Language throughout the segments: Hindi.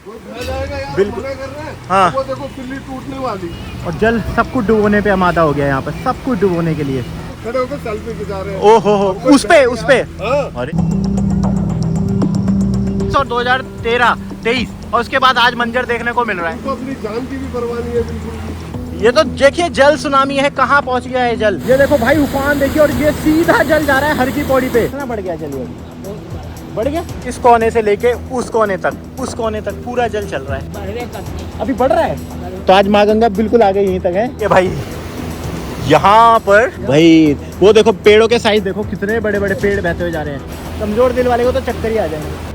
बिल्कुल। हाँ, वो देखो सिल्ली टूटने वाली। और जल सब कुछ डुबोने पे आमादा हो गया है यहाँ पर, सब कुछ डुबोने के लिए। खड़े होकर सेल्फी खिंचा रहे हैं। ओहो हो, उस पे हाँ। अरे 2013-23 और उसके बाद आज मंजर देखने को मिल रहा है। उनको अपनी जान की भी परवाह नहीं है बिल्कुल। ये तो देखिए जल सुनामी है, कहाँ पहुंच गया है जल। ये देखो भाई उफान देखिए, और ये सीधा जल जा रहा है हर की पौड़ी पे। कितना बढ़ गया जल, बढ़ गया इस कोने से लेके उस कोने तक, उस कोने तक पूरा जल चल रहा है, अभी बढ़ रहा है। तो आज माँ गंगा बिल्कुल आगे यहीं तक है कि भाई यहाँ पर भाई वो देखो पेड़ों के साइज देखो, कितने बड़े बड़े पेड़ बहते हुए जा रहे हैं। कमजोर दिल वाले को तो चक्कर ही आ जाएंगे।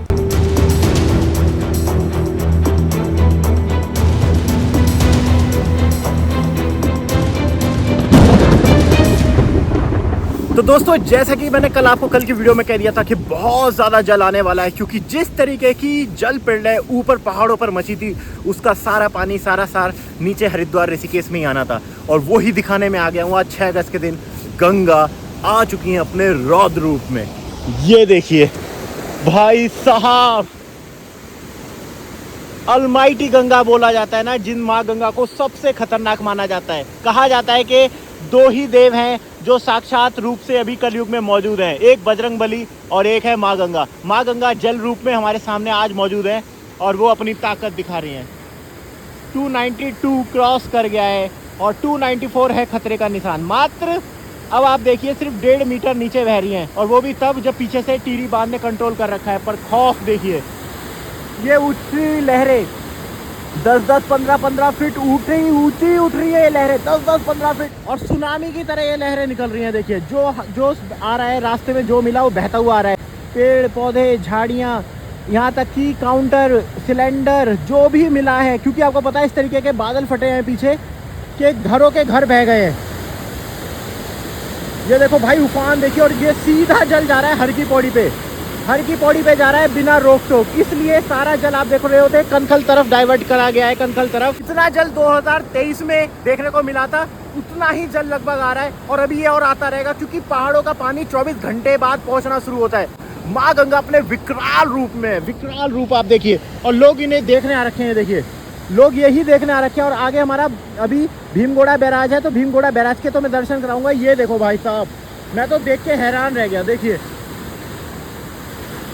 तो दोस्तों जैसा कि मैंने कल आपको कल की वीडियो में कह दिया था कि बहुत ज़्यादा जल आने वाला है, क्योंकि जिस तरीके की जल प्रलय ऊपर पहाड़ों पर मची थी उसका सारा पानी सारा सार नीचे हरिद्वार ऋषिकेश में ही आना था। और वो ही दिखाने में आ गया हूँ। आज 6 अगस्त के दिन गंगा आ चुकी है अपने रौद्र रूप में। ये देखिए भाई साहब, अलमाइटी गंगा बोला जाता है ना, जिन माँ गंगा को सबसे खतरनाक माना जाता है। कहा जाता है कि 2 ही देव हैं जो साक्षात रूप से अभी कलयुग में मौजूद हैं, एक बजरंगबली और एक है माँ गंगा। माँ गंगा जल रूप में हमारे सामने आज मौजूद है और वो अपनी ताकत दिखा रही हैं। 292 क्रॉस कर गया है और 294 है खतरे का निशान। मात्र अब आप देखिए सिर्फ 1.5 मीटर नीचे बह रही हैं, और वो भी तब जब पीछे से टीरी बांध ने कंट्रोल कर रखा है। पर खौफ देखिए, ये ऊंची लहरें 10-10, 15-15 फीट ऊंची उठ रही है ये लहरें, 10-10, 15 फीट, और सुनामी की तरह ये लहरें निकल रही हैं। देखिए जो आ रहा है रास्ते में, जो मिला वो बहता हुआ आ रहा है। पेड़ पौधे झाड़ियाँ, यहाँ तक कि काउंटर सिलेंडर जो भी मिला है, क्योंकि आपको पता है इस तरीके के बादल फटे हैं पीछे कि घरों के घर बह गए हैं। ये देखो भाई उफान देखिए, और ये सीधा जल जा रहा है हर की पौड़ी पे, हर की पौड़ी पे जा रहा है बिना रोक टोक। इसलिए सारा जल आप देख रहे होते कनखल तरफ डाइवर्ट करा गया है। कनखल तरफ इतना जल 2023 में देखने को मिला था, उतना ही जल लगभग आ रहा है, और अभी ये और आता रहेगा, क्योंकि पहाड़ों का पानी 24 घंटे बाद पहुंचना शुरू होता है। माँ गंगा अपने विकराल रूप में, विकराल रूप आप देखिए, और लोग इन्हें देखने आ रखे हैं। देखिए लोग यही देखने आ रखे हैं। और आगे हमारा अभी भीमगोड़ा बैराज है, तो भीमगोड़ा बैराज के तो मैं दर्शन कराऊंगा। ये देखो भाई साहब, मैं तो देख के हैरान रह गया। देखिए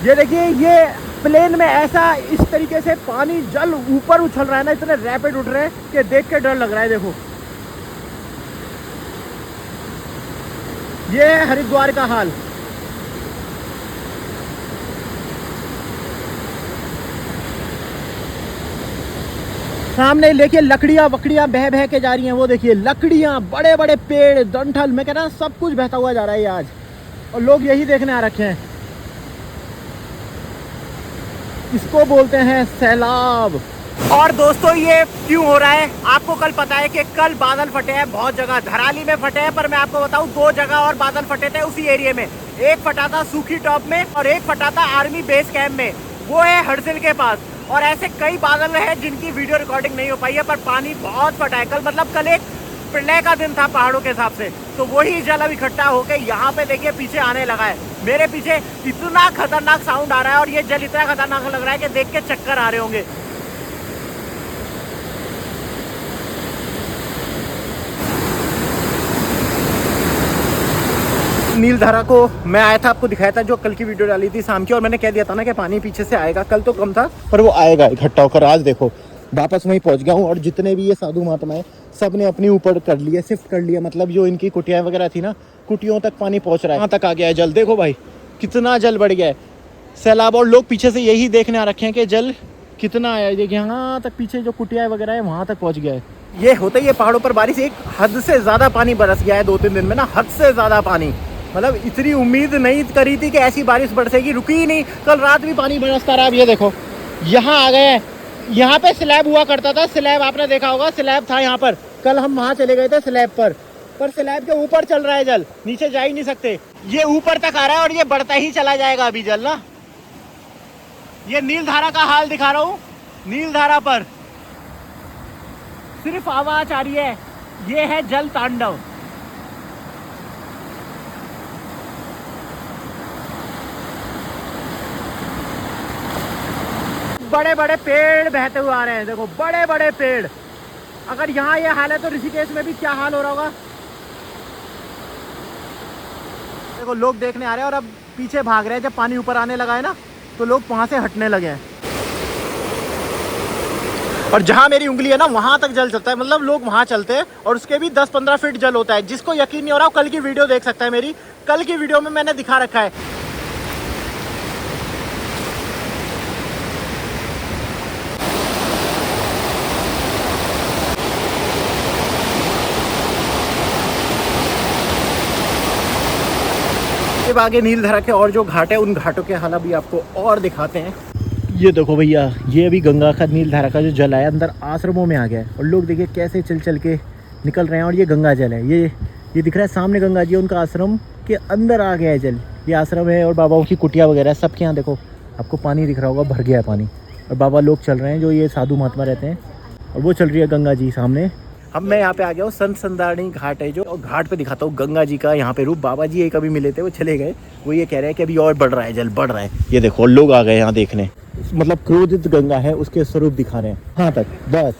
ये देखिए, ये प्लेन में ऐसा इस तरीके से पानी जल ऊपर उछल रहा है ना, इतने रैपिड उठ रहे हैं कि देख के डर लग रहा है। देखो ये है हरिद्वार का हाल। सामने देखिए लकड़ियां वकड़ियां बह बह के जा रही हैं। वो देखिए लकड़ियां, बड़े बड़े पेड़, डंठल, मैं कह रहा हूं सब कुछ बहता हुआ जा रहा है आज, और लोग यही देखने आ रखे हैं। इसको बोलते हैं सैलाब। और दोस्तों ये क्यों हो रहा है, आपको कल पता है कि कल बादल फटे हैं बहुत जगह, धराली में फटे हैं, पर मैं आपको बताऊं 2 जगह और बादल फटे थे उसी एरिया में। एक फटा था सूखी टॉप में और एक फटा था आर्मी बेस कैंप में, वो है हडसिल के पास। और ऐसे कई बादल हैं जिनकी वीडियो रिकॉर्डिंग नहीं हो पाई है, पर पानी बहुत फटा है कल। मतलब कल एक प्रलय का दिन था पहाड़ों के हिसाब से, तो वही जल अब इकट्ठा होकर यहाँ पे देखिए पीछे आने लगा है। मेरे पीछे इतना खतरनाक साउंड आ रहा है और ये जल इतना खतरनाक लग रहा है कि देख के चक्कर आ रहे होंगे। नीलधारा को मैं आया था, आपको दिखाया था जो कल की वीडियो डाली थी शाम की, और मैंने कह दिया था ना कि पानी पीछे से आएगा। कल तो कम था पर वो आएगा इकट्ठा होकर। आज देखो वापस वहीं पहुंच गया हूँ, और जितने भी ये साधु महात्मा सब ने अपनी ऊपर कर लिया, शिफ्ट कर लिया। मतलब जो इनकी कुटिया वगैरह थी ना, कुटियों तक पानी पहुंच रहा है, यहाँ तक आ गया है जल। देखो भाई कितना जल बढ़ गया है, सैलाब। और लोग पीछे से यही देखने आ रखे हैं कि जल कितना आया है। देखिए यहाँ तक पीछे जो कुटिया वगैरह है वहाँ तक पहुँच गया है। ये होता ही है पहाड़ों पर बारिश, एक हद से ज़्यादा पानी बरस गया है 2-3 दिन में ना, हद से ज़्यादा पानी। मतलब इतनी उम्मीद नहीं करी थी कि ऐसी बारिश बरसेगी, रुकी ही नहीं। कल रात भी पानी बरसता रहा। अब ये देखो यहाँ आ गए हैं, यहाँ पे स्लैब हुआ करता था, स्लैब आपने देखा होगा, स्लैब था यहाँ पर। कल हम वहाँ चले गए थे स्लैब पर स्लैब के ऊपर चल रहा है जल, नीचे जा ही नहीं सकते। ये ऊपर तक आ रहा है और ये बढ़ता ही चला जाएगा अभी जल ना। ये नीलधारा का हाल दिखा रहा हूँ, नीलधारा पर सिर्फ आवाज आ रही है। ये है जल तांडव। बड़े बड़े पेड़ बहते हुए आ रहे हैं, देखो बड़े बड़े पेड़। अगर यहाँ ये हाल है तो ऋषिकेश में भी क्या हाल हो रहा होगा। देखो लोग देखने आ रहे हैं और अब पीछे भाग रहे हैं। जब पानी ऊपर आने लगा है ना तो लोग वहां से हटने लगे हैं। और जहां मेरी उंगली है ना वहां तक जल चलता है, मतलब लोग वहां चलते हैं और उसके भी 10-15 फीट जल होता है। जिसको यकीन नहीं हो रहा कल की वीडियो देख सकता है मेरी। कल की वीडियो में मैंने दिखा रखा है। अब आगे नीलधारा के और जो घाट है उन घाटों के हाल भी आपको और दिखाते हैं। ये देखो भैया, ये अभी गंगा का नीलधारा का जो जल है अंदर आश्रमों में आ गया है और लोग देखिए कैसे चल चल के निकल रहे हैं। और ये गंगा जल है, ये दिख रहा है सामने गंगा जी, उनका आश्रम के अंदर आ गया है जल। ये आश्रम है और बाबाओं की कुटिया वगैरह सबके यहाँ देखो आपको पानी दिख रहा होगा, भर गया है पानी। और बाबा लोग चल रहे हैं जो ये साधु महात्मा रहते हैं और वो चल रही है गंगा जी सामने। अब मैं यहाँ पे आ गया हूँ, संत संदारणी घाट है जो, और घाट पे दिखाता हूँ गंगा जी का यहाँ पे रूप। बाबा जी एक अभी मिले थे, वो चले गए। वो ये कह रहे हैं कि अभी और बढ़ रहा है जल, बढ़ रहा है। ये देखो लोग आ गए यहाँ देखने, मतलब क्रोधित गंगा है उसके स्वरूप दिखा रहे हैं यहाँ तक बस।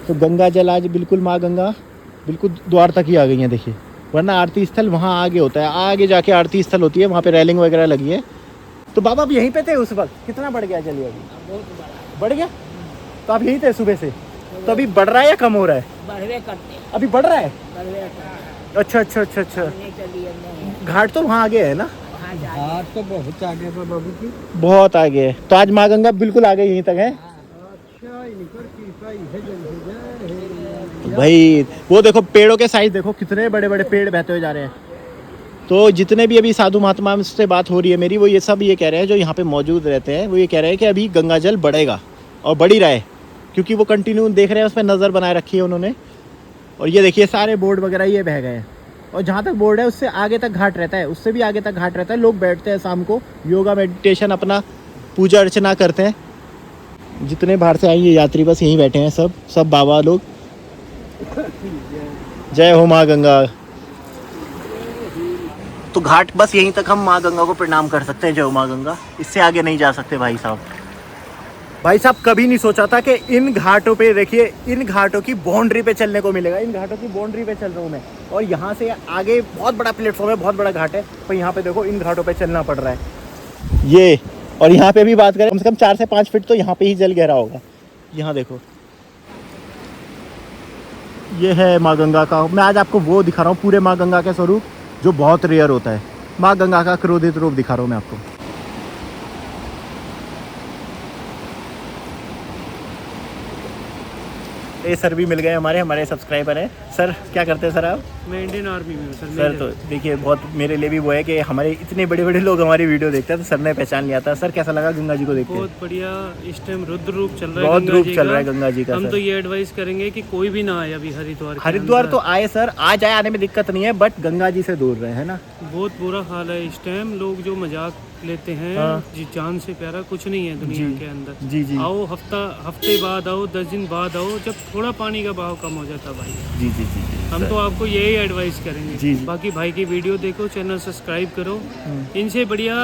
तो गंगा जल आज बिल्कुल माँ गंगा बिल्कुल द्वार तक ही आ गई है देखिए। वरना आरती स्थल वहाँ आगे होता है, आगे जाके आरती स्थल होती है, वहाँ पे रेलिंग वगैरह लगी है। तो बाबा अब यहीं पे थे उस वक्त। कितना बढ़ गया चलिए अभी? बढ़ गया। तो आप यहीं थे सुबह से, तो अभी बढ़ रहा है या कम हो रहा है? बढ़वे करते, अभी बढ़ रहा है। बढ़वे करते। अच्छा अच्छा अच्छा अच्छा। चलिए नहीं, घाट तो वहाँ आगे है ना? वहाँ जाके आज तो बहुत आगे है बाबू जी। बहुत आगे है। तो आज माँ गंगा बिल्कुल आगे यहीं तक है। अच्छा इनकर कृपा है जल भाई वो देखो पेड़ों के साइज देखो, कितने बड़े बड़े पेड़ बहते हुए जा रहे हैं। तो जितने भी अभी साधु महात्मा से बात हो रही है मेरी, वो ये सब ये कह रहे हैं जो यहाँ पे मौजूद रहते हैं, वो ये कह रहे हैं कि अभी गंगा जल बढ़ेगा और बढ़ ही रहा है, क्योंकि वो कंटिन्यू देख रहे हैं, उस पर नज़र बनाए रखी है उन्होंने। और ये देखिए सारे बोर्ड वगैरह ये बह गए हैं। और जहाँ तक बोर्ड है उससे आगे तक घाट रहता है, उससे भी आगे तक घाट रहता है। लोग बैठते हैं शाम को, योगा मेडिटेशन अपना पूजा अर्चना करते हैं। जितने बाहर से आए ये यात्री बस यहीं बैठे हैं, सब बाबा लोग। जय हो माँ गंगा। तो घाट बस यहीं तक हम माँ गंगा को प्रणाम कर सकते हैं। जय हो माँ गंगा, इससे आगे नहीं जा सकते भाई साहब। भाई साहब कभी नहीं सोचा था कि इन घाटों पे देखिए, इन घाटों की बाउंड्री पे चलने को मिलेगा। इन घाटों की बाउंड्री पे चल रहा हूँ मैं, और यहाँ से आगे बहुत बड़ा प्लेटफॉर्म है, बहुत बड़ा घाट है। पर यहाँ पे देखो इन घाटों पे चलना पड़ रहा है ये। और यहाँ पे भी बात करें, कम से कम 4 से 5 फीट तो यहाँ पे ही जल गहरा होगा। यहाँ देखो ये है माँ गंगा का। मैं आज आपको वो दिखा रहा हूँ पूरे माँ गंगा के स्वरूप, जो बहुत रेयर होता है। माँ गंगा का क्रोधित रूप दिखा रहा हूँ मैं आपको। ये सर भी मिल गए हमारे सब्सक्राइबर हैं। सर क्या करते हैं सर आप? मैं इंडियन आर्मी में हूँ सर। सर तो देखिए बहुत मेरे लिए भी वो है कि हमारे इतने बड़े बड़े लोग हमारी वीडियो देखते हैं, तो सर ने पहचान लिया था। सर कैसा लगा गंगा जी को देख के? बहुत बढ़िया। इस टाइम रुद्र रूप चल रहा है, बहुत गंगा रूप जी चल का। रहा है गंगा जी का। हम सर तो ये एडवाइस करेंगे कि कोई भी ना आए अभी हरिद्वार के हरिद्वार अंदर। तो आए सर, आ जाए, आने में दिक्कत नहीं है, बट गंगा जी से दूर रहे, है ना। बहुत बुरा हाल है इस टाइम। लोग जो मजाक लेते हैं, हाँ। जी जान से प्यारा कुछ नहीं है दुनिया जी। के अंदर। जी जी आओ हफ्ते बाद आओ, 10 दिन बाद आओ, जब थोड़ा पानी का बहाव कम हो जाता भाई। जी जी जी हम तो आपको यही एडवाइस करेंगे। जी, जी। बाकी भाई की वीडियो देखो, चैनल सब्सक्राइब करो। इनसे बढ़िया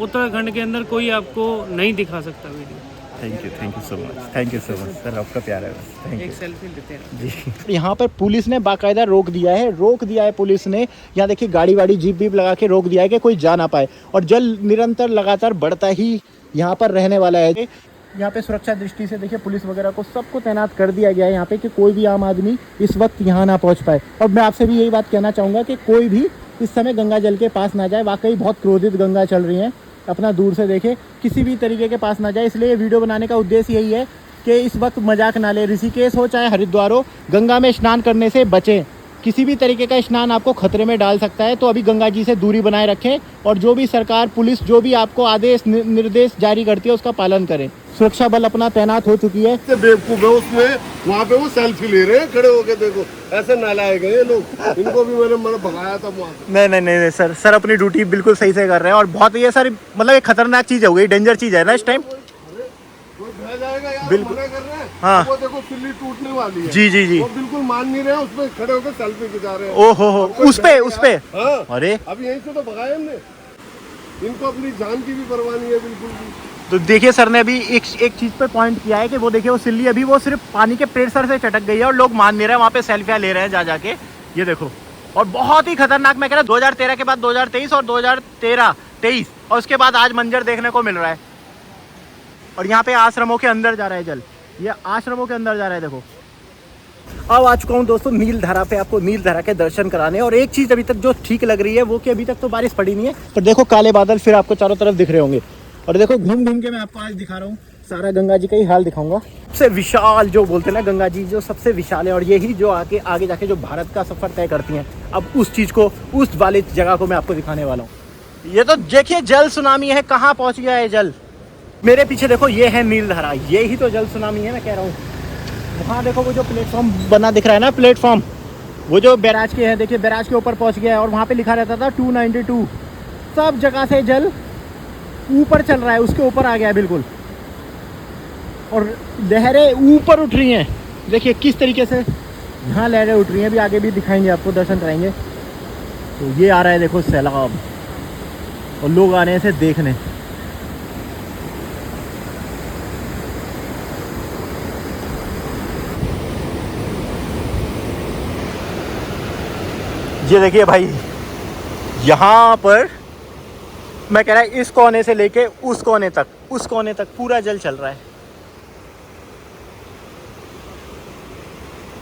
उत्तराखंड के अंदर कोई आपको नहीं दिखा सकता video. Thank you so much sir, आपका प्यार है। थैंक एक यू सेल्फी लेते हैं। जी। यहाँ पर पुलिस ने बाकायदा रोक दिया है पुलिस ने। यहाँ देखिए गाड़ी वाड़ी जीप बीप लगा के रोक दिया है कि कोई जा ना पाए। और जल निरंतर लगातार बढ़ता ही यहाँ पर रहने वाला है। यहाँ पे सुरक्षा दृष्टि से देखिए पुलिस वगैरह को सबको तैनात कर दिया गया है यहाँ पे, कि कोई भी आम आदमी इस वक्त यहाँ ना पहुँच पाए। और मैं आपसे भी यही बात कहना चाहूँगा कि कोई भी इस समय गंगा जल के पास ना जाए। वाकई बहुत क्रोधित गंगा चल रही है, अपना दूर से देखे, किसी भी तरीके के पास ना जाए। इसलिए ये वीडियो बनाने का उद्देश्य यही है कि इस वक्त मजाक ना ले। ऋषिकेश हो चाहे हरिद्वार हो, गंगा में स्नान करने से बचें। किसी भी तरीके का स्नान आपको खतरे में डाल सकता है, तो अभी गंगा जी से दूरी बनाए रखें। और जो भी सरकार पुलिस जो भी आपको आदेश निर्देश जारी करती है उसका पालन करें। सुरक्षा बल अपना तैनात हो चुकी है। बेवकूफ है उसमें, वहाँ पे वो सेल्फी ले रहे हैं खड़े होके। देखो ऐसे नालायक हैं ये लोग, इनको भी मैंने भगाया था वहाँ से। नहीं सर अपनी ड्यूटी बिल्कुल सही से कर रहे हैं। और बहुत ये सर मतलब एक खतरनाक चीज़ हो गई, डेंजर चीज़ है ना इस टाइम। कोई बह जाएगा यार, बिल्कुल। मना कर रहे हैं। हाँ। वो देखो सिल्ली टूटने वाली है। जी वो बिल्कुल मान नहीं रहे हैं, उसमें खड़े होकर सेल्फी खिंचा रहे हैं। ओहो हो, उस पे हाँ। अरे अब यहीं से तो भगाए हमने। इनको अपनी जान की भी परवाह नहीं है बिल्कुल भी। तो देखिए सर ने अभी एक चीज़ पे पॉइंट किया है कि वो देखिए वो सिल्ली अभी वो सिर्फ पानी के प्रेशर से चटक गई है और लोग मान नहीं रहे हैं, वहाँ पे सेल्फियाँ ले रहे हैं जा जाके। ये देखो, और बहुत ही खतरनाक, मैं कह रहा 2013 के बाद 2023 और 2023 और उसके बाद आज मंजर देखने को मिल रहा है। और यहाँ पे आश्रमों के अंदर जा रहा है जल, ये आश्रमों के अंदर जा रहा है। देखो अब आ चुका हूँ दोस्तों नीलधारा पे, आपको नीलधारा के दर्शन कराने। और एक चीज़ अभी तक जो ठीक लग रही है वो कि अभी तक तो बारिश पड़ी नहीं है, पर देखो काले बादल फिर आपको चारों तरफ दिख रहे होंगे। और देखो घूम घूम के मैं आपको आज दिखा रहा हूँ सारा गंगा जी का ही हाल दिखाऊंगा। सबसे विशाल जो बोलते हैं ना गंगा जी, जो सबसे विशाल है और यही जो आगे जाके जो भारत का सफर तय करती हैं। अब उस चीज़ को, उस वाली जगह को मैं आपको दिखाने वाला हूँ। ये तो देखिए जल सुनामी है, कहाँ पहुँच गया है जल। मेरे पीछे देखो ये है नीलधारा, ये ही तो जल सुनामी है, मैं कह रहा हूँ। वहाँ देखो वो जो प्लेटफॉर्म बना दिख रहा है ना, प्लेटफॉर्म वो जो बैराज के है, देखिए बैराज के ऊपर पहुँच गया है। और वहाँ पे लिखा रहता था 292। सब जगह से जल ऊपर चल रहा है, उसके ऊपर आ गया है बिल्कुल। और लहरें ऊपर उठ रही हैं, देखिए किस तरीके से यहाँ लहरें उठ रही हैं। अभी आगे भी दिखाएंगे आपको, दर्शन कराएंगे। तो ये आ रहा है देखो सैलाब, और लोग आ रहे हैं इसे देखने। ये देखिए भाई, यहाँ पर मैं कह रहा है इस कोने से लेके उस कोने तक पूरा जल चल रहा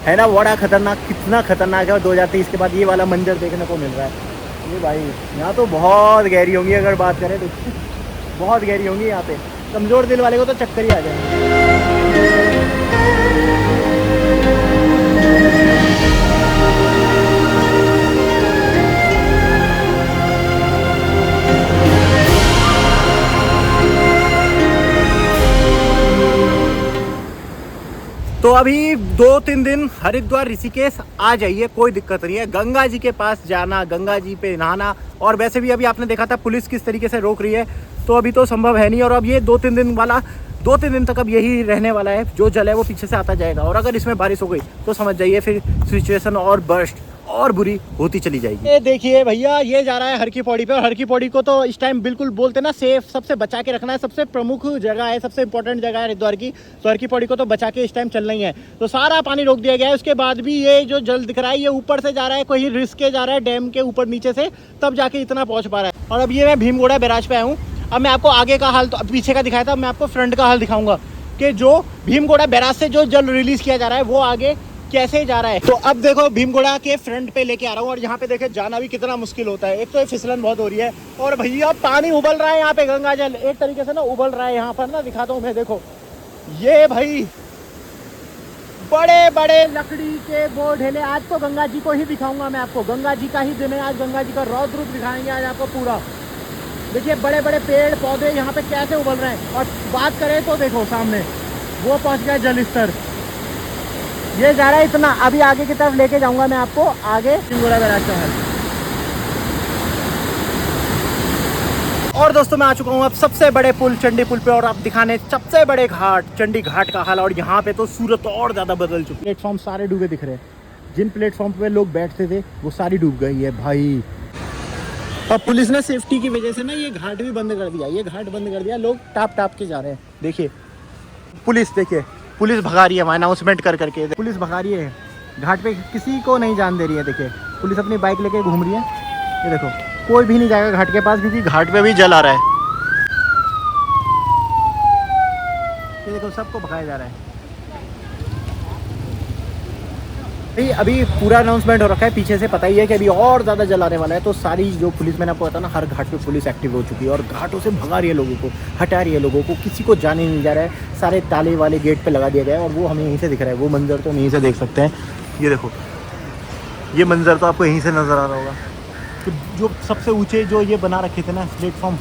है ना। बड़ा खतरनाक, कितना खतरनाक है। और 2023 के बाद ये वाला मंजर देखने को मिल रहा है। ये भाई यहाँ तो बहुत गहरी होंगी, अगर बात करें तो बहुत गहरी होंगी यहाँ पे। कमज़ोर दिल वाले को तो चक्कर ही आ जाए। तो अभी 2-3 दिन हरिद्वार ऋषिकेश आ जाइए, कोई दिक्कत नहीं है। गंगा जी के पास जाना, गंगा जी पे नहाना, और वैसे भी अभी आपने देखा था पुलिस किस तरीके से रोक रही है, तो अभी तो संभव है नहीं। और अब ये 2-3 दिन वाला, 2-3 दिन तक अब यही रहने वाला है। जो जल है वो पीछे से आता जाएगा, और अगर इसमें बारिश हो गई तो समझ जाइए फिर सिचुएशन और बर्स्ट और बुरी होती चली जाएगी। ये देखिए भैया, ये जा रहा है हर की पौड़ी पे। और हर की पौड़ी को तो इस टाइम बिल्कुल बोलते ना सेफ, सबसे बचा के रखना है। सबसे प्रमुख जगह है, सबसे इंपॉर्टेंट जगह है हरिद्वार की। तो हर की पौड़ी को तो बचा के इस टाइम चलना ही है। तो सारा पानी रोक दिया गया है। उसके बाद भी ये जो जल दिख रहा है ये ऊपर से जा रहा है, कहीं रिस्क के जा रहा है डैम के ऊपर नीचे से, तब जाके इतना पहुँच पा रहा है। और अब ये मैं भीमगोड़ा बैराज पे आया हूँ। अब मैं आपको आगे का हाल तो पीछे का दिखाया था, मैं आपको फ्रंट का हाल दिखाऊंगा कि जो भीमगोड़ा बैराज से जो जल रिलीज किया जा रहा है वो आगे कैसे जा रहा है। तो अब देखो भीमगोड़ा के फ्रंट पे लेके आ रहा हूँ, और यहाँ पे देखे जाना भी कितना मुश्किल होता है। एक तो ये फिसलन बहुत हो रही है, और भैया पानी उबल रहा है यहाँ पे। गंगा जल एक तरीके से ना उबल रहा है यहाँ पर ना, दिखाता हूँ मैं। देखो ये भाई बड़े बड़े लकड़ी के वो ढेले। आज तो गंगा जी को ही दिखाऊंगा मैं आपको, गंगा जी का ही दिन है आज। गंगा जी का रौद्र रूप दिखाएंगे आज आपको पूरा। देखिए बड़े बड़े पेड़ पौधे यहाँ पे कैसे उबल रहे हैं। और बात करें तो देखो सामने वो पहुँच गया जल स्तर, ये जा रहा है इतना। अभी आगे की तरफ लेके जाऊंगा मैं आपको, आगे भीमगोड़ा बैराज का हाल। और दोस्तों मैं आ चुका हूँ अब सबसे बड़े पुल चंडी पुल पे, और आप दिखाने सबसे बड़े घाट चंडी घाट का हाल। और यहाँ पे तो सूरत और ज़्यादा बदल चुकी है। प्लेटफॉर्म सारे डूबे दिख रहे हैं, जिन प्लेटफॉर्म पे लोग बैठते थे वो सारी डूब गई है भाई। अब पुलिस ने सेफ्टी की वजह से ना ये घाट भी बंद कर दिया, ये घाट बंद कर दिया। लोग टाप के जा रहे हैं। देखिए पुलिस, देखिए पुलिस भगा रही है वहाँ अनाउंसमेंट कर करके। पुलिस भगा रही है घाट पे, किसी को नहीं जान दे रही है। देखिए पुलिस अपनी बाइक लेके घूम रही है। ये देखो कोई भी नहीं जाएगा घाट के पास, क्योंकि घाट पे भी जल आ रहा है। ये देखो सबको भगाया जा रहा है। अभी पूरा अनाउंसमेंट हो रखा है पीछे से, पता ही है कि अभी और ज़्यादा जल आने वाला है। तो सारी जो पुलिस, मैंने आपको बताया ना, हर घाट पे पुलिस एक्टिव हो चुकी है और घाटों से भगा रही है लोगों को, हटा रही है लोगों को, किसी को जाने नहीं जा रहा है। सारे ताले वाले गेट पे लगा दिया गया है, और वो हमें यहीं से दिख रहा है। वो मंजर तो हम यहीं से देख सकते हैं। ये देखो ये मंजर तो आपको यहीं से नज़र आ रहा होगा। तो जो सबसे ऊँचे जो ये बना रखे थे ना प्लेटफॉर्म,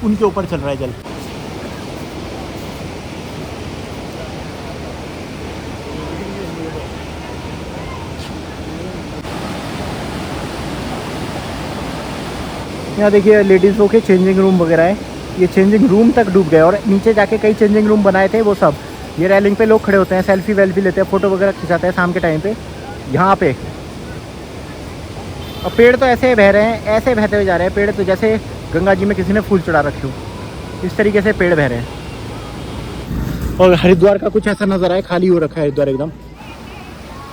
उनके ऊपर चल रहा है जल। यहाँ देखिए लेडीज़ लोग के चेंजिंग रूम वगैरह है। ये चेंजिंग रूम तक डूब गए, और नीचे जाके कई चेंजिंग रूम बनाए थे वो सब। ये रेलिंग पे लोग खड़े होते हैं, सेल्फी वेल्फी लेते हैं, फ़ोटो वगैरह खिंचाते हैं शाम के टाइम पे यहाँ पे। और पेड़ तो ऐसे बह रहे हैं, ऐसे बहते हुए जा रहे हैं पेड़, तो जैसे गंगा जी में किसी ने फूल चढ़ा रखे हो। इस तरीके से पेड़ बह रहे हैं। और हरिद्वार का कुछ ऐसा नज़ारा है, खाली हो रखा है हरिद्वार एकदम।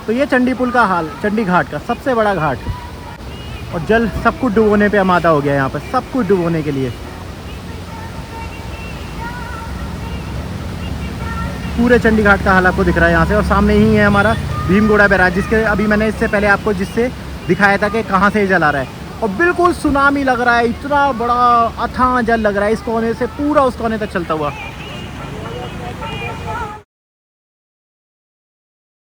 तो ये चंडी पुल का हाल, चंडी घाट का सबसे बड़ा घाट। और जल सब कुछ डुबोने पे आमादा हो गया यहाँ पर, सब कुछ डुबोने के लिए। पूरे चंडी घाट का हाल आपको दिख रहा है यहाँ से। और सामने ही है हमारा भीमगोड़ा बैराज, जिसके अभी मैंने इससे पहले आपको जिससे दिखाया था कि कहाँ से ये जल आ रहा है। और बिल्कुल सुनामी लग रहा है, इतना बड़ा अथाह जल लग रहा है इस कोने से पूरा उस कोने तक चलता हुआ।